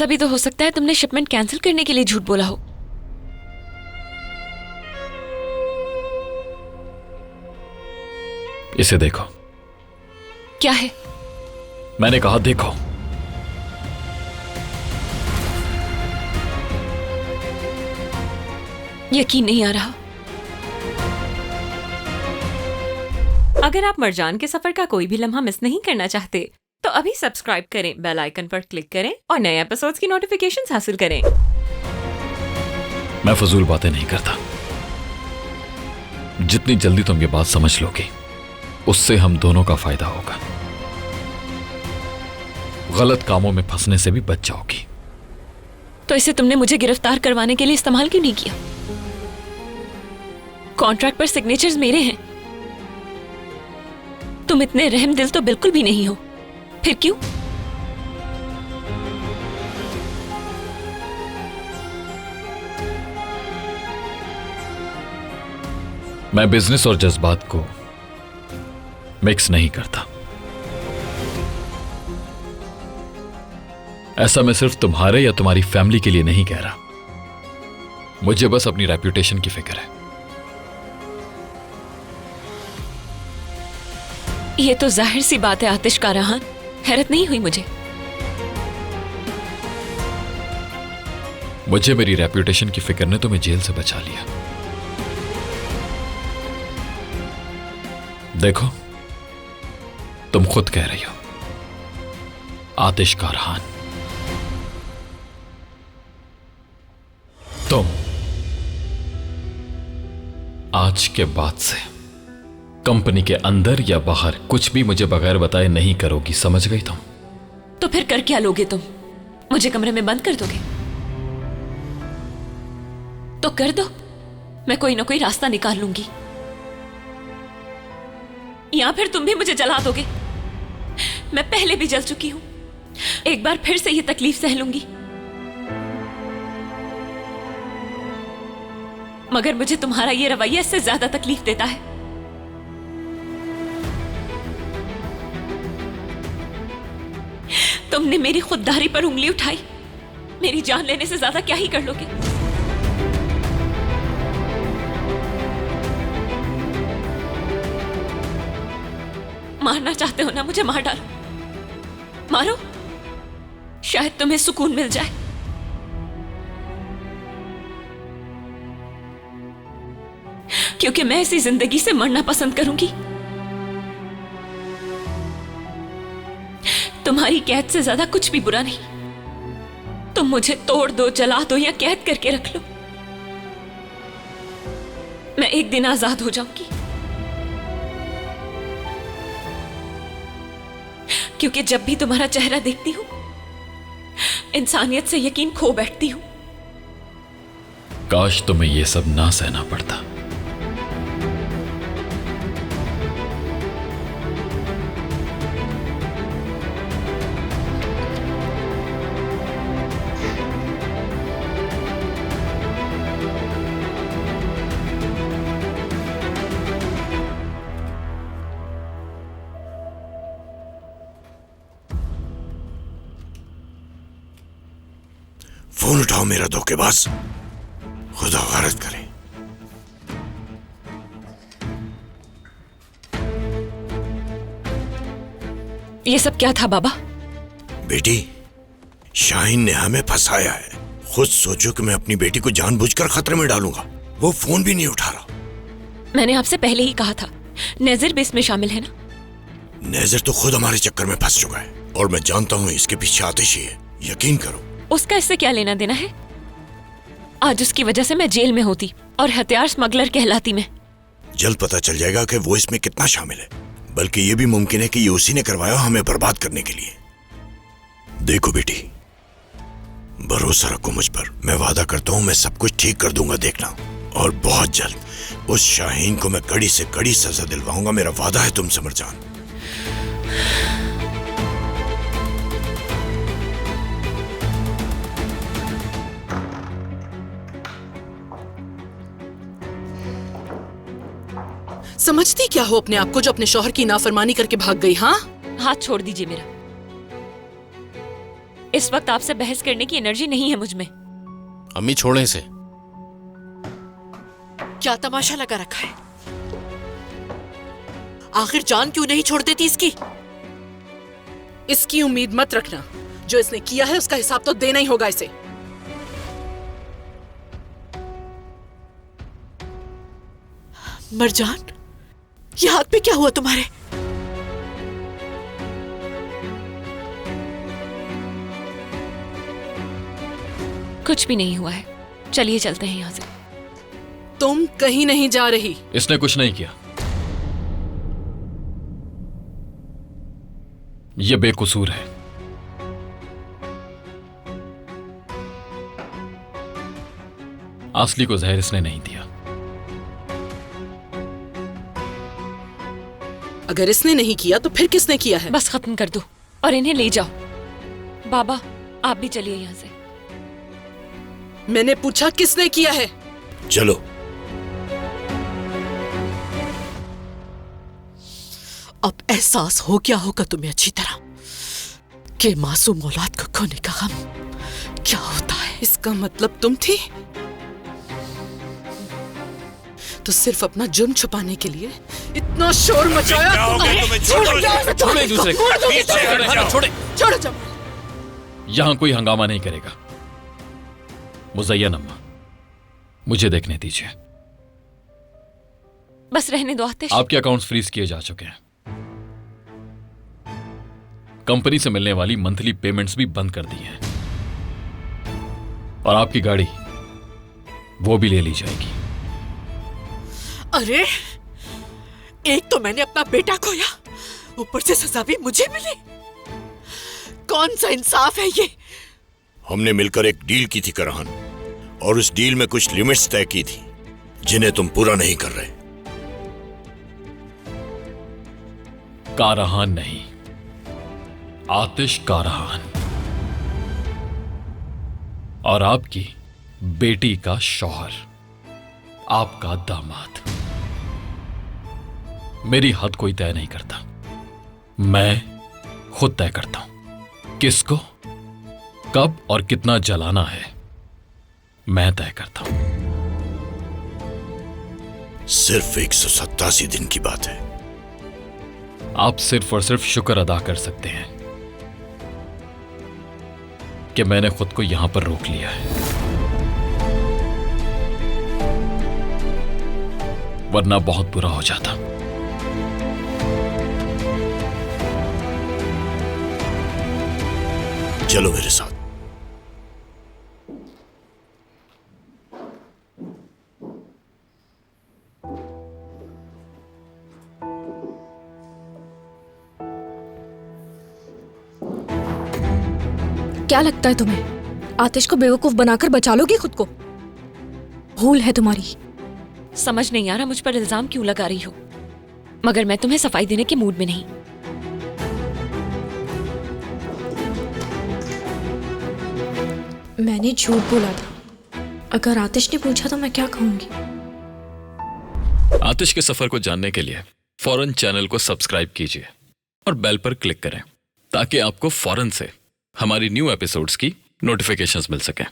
ऐसा भी तो हो सकता है तुमने शिपमेंट कैंसिल करने के लिए झूठ बोला हो। इसे देखो। क्या है? मैंने कहा देखो। यकीन नहीं आ रहा। अगर आप मरजान के सफर का कोई भी लम्हा मिस नहीं करना चाहते तो अभी सब्सक्राइब करें, बेल आइकन पर क्लिक करें और नए एपिसोड्स की नोटिफिकेशंस हासिल करें। मैं फजूल बातें नहीं करता। जितनी जल्दी तुम ये बात समझ लोगे उससे हम दोनों का फायदा होगा। गलत कामों में फंसने से भी बच जाओगी। तो इसे तुमने मुझे गिरफ्तार करवाने के लिए इस्तेमाल क्यों नहीं किया? कॉन्ट्रैक्ट पर सिग्नेचर्स मेरे हैं। तुम इतने रहम दिल तो बिल्कुल भी नहीं हो। फिर क्यों? मैं बिजनेस और जज्बात को मिक्स नहीं करता। ऐसा मैं सिर्फ तुम्हारे या तुम्हारी फैमिली के लिए नहीं कह रहा। मुझे बस अपनी रेप्यूटेशन की फिक्र है। ये तो जाहिर सी बात है आतिश का रहान। हैरत नहीं हुई मुझे। मुझे मेरी रेप्यूटेशन की फिक्र ने तुम्हें जेल से बचा लिया। देखो, तुम खुद कह रही हो आतिश का रहान। तुम आज के बाद से कंपनी के अंदर या बाहर कुछ भी मुझे बगैर बताए नहीं करोगी, समझ गई तुम? तो फिर कर क्या लोगे तुम? मुझे कमरे में बंद कर दोगे? तो कर दो, मैं कोई ना कोई रास्ता निकाल लूंगी। या फिर तुम भी मुझे जला दोगे। मैं पहले भी जल चुकी हूं, एक बार फिर से ये तकलीफ सह लूंगी। मगर मुझे तुम्हारा ये रवैया इससे ज्यादा तकलीफ देता है। तुमने मेरी खुददारी पर उंगली उठाई। मेरी जान लेने से ज्यादा क्या ही कर लोगे? मारना चाहते हो ना? मुझे मार डालो, मारो, शायद तुम्हें सुकून मिल जाए। क्योंकि मैं इसी जिंदगी से मरना पसंद करूंगी। तुम्हारी कैद से ज्यादा कुछ भी बुरा नहीं। तुम मुझे तोड़ दो, जला दो या कैद करके रख लो, मैं एक दिन आजाद हो जाऊंगी। क्योंकि जब भी तुम्हारा चेहरा देखती हूं, इंसानियत से यकीन खो बैठती हूं। काश तुम्हें यह सब ना सहना पड़ता। फोन उठाओ मेरा धोखेबाज, खुदा गारत करे। ये सब क्या था बाबा? बेटी, शाहीन ने हमें फंसाया है। खुद सोचो कि मैं अपनी बेटी को जानबूझकर खतरे में डालूंगा। वो फोन भी नहीं उठा रहा। मैंने आपसे पहले ही कहा था, नेज़र भी इसमें शामिल है ना? नेज़र तो खुद हमारे चक्कर में फंस चुका है और मैं जानता हूँ इसके पीछे आतिश ही है। यकीन करो। उसका इससे क्या लेना देना है? आज उसकी वजह से मैं जेल में होती और हथियार स्मगलर कहलाती मैं। जल्द पता चल जाएगा कि वो इसमें कितना शामिल है। बल्कि ये भी मुमकिन है कि ये उसी ने करवाया हमें बर्बाद करने के लिए। देखो बेटी, भरोसा रखो मुझ पर। मैं वादा करता हूँ मैं सब कुछ ठीक कर दूंगा, देखना। और बहुत जल्द उस शाहीन को मैं कड़ी से कड़ी सजा दिलवाऊंगा। मेरा वादा है तुमसे मरजान। समझती क्या हो अपने आप को जो अपने शौहर की नाफरमानी करके भाग गई? हाँ, हाथ छोड़ दीजिए मेरा। इस वक्त आपसे बहस करने की एनर्जी नहीं है मुझ में। अम्मी छोड़ें इसे। क्या तमाशा लगा रखा है? आखिर जान क्यों नहीं छोड़ देती इसकी? इसकी उम्मीद मत रखना। जो इसने किया है उसका हिसाब तो देना ही होगा इसे। मरजान, ये हाथ पे क्या हुआ तुम्हारे? कुछ भी नहीं हुआ है, चलिए चलते हैं यहाँ से। तुम कहीं नहीं जा रही। इसने कुछ नहीं किया। ये बेकसूर है। आसली को जहर इसने नहीं दिया। अगर इसने नहीं किया तो फिर किसने किया है? बस खत्म कर दो और इन्हें ले जाओ। बाबा आप भी चलिए यहाँ से। मैंने पूछा किसने किया है? चलो। अब एहसास हो गया होगा तुम्हें अच्छी तरह कि मासूम औलाद को खोने का गम क्या होता है। इसका मतलब तुम थी तो सिर्फ अपना जुर्म छुपाने के लिए इतना शोर मचाया। छोड़ो एक दूसरे को। छोड़ो जब। यहां कोई हंगामा नहीं करेगा। मुज़य्यन अम्मा, मुझे देखने दीजिए। बस रहने दो आतिश। आपके अकाउंट्स फ्रीज किए जा चुके हैं। कंपनी से मिलने वाली मंथली पेमेंट्स भी बंद कर दी हैं और आपकी गाड़ी वो भी ले ली जाएगी। अरे, एक तो मैंने अपना बेटा खोया, ऊपर से सजा भी मुझे मिली। कौन सा इंसाफ है ये? हमने मिलकर एक डील की थी करहान, और उस डील में कुछ लिमिट्स तय की थी जिन्हें तुम पूरा नहीं कर रहे। कारहान नहीं, आतिश कारहान, और आपकी बेटी का शौहर, आपका दामाद। मेरी हद कोई तय नहीं करता, मैं खुद तय करता हूं। किसको कब और कितना जलाना है मैं तय करता हूं। सिर्फ 187 दिन की बात है। आप सिर्फ और सिर्फ शुक्र अदा कर सकते हैं कि मैंने खुद को यहां पर रोक लिया है, वरना बहुत बुरा हो जाता। चलो मेरे साथ। क्या लगता है तुम्हें आतिश को बेवकूफ बनाकर बचा लोगी खुद को? भूल है तुम्हारी। समझ नहीं आ रहा मुझ पर इल्जाम क्यों लगा रही हो, मगर मैं तुम्हें सफाई देने के मूड में नहीं। मैंने झूठ बोला था। अगर आतिश ने पूछा तो मैं क्या कहूंगी? आतिश के सफर को जानने के लिए फौरन चैनल को सब्सक्राइब कीजिए और बेल पर क्लिक करें ताकि आपको फौरन से हमारी न्यू एपिसोड्स की नोटिफिकेशंस मिल सकें।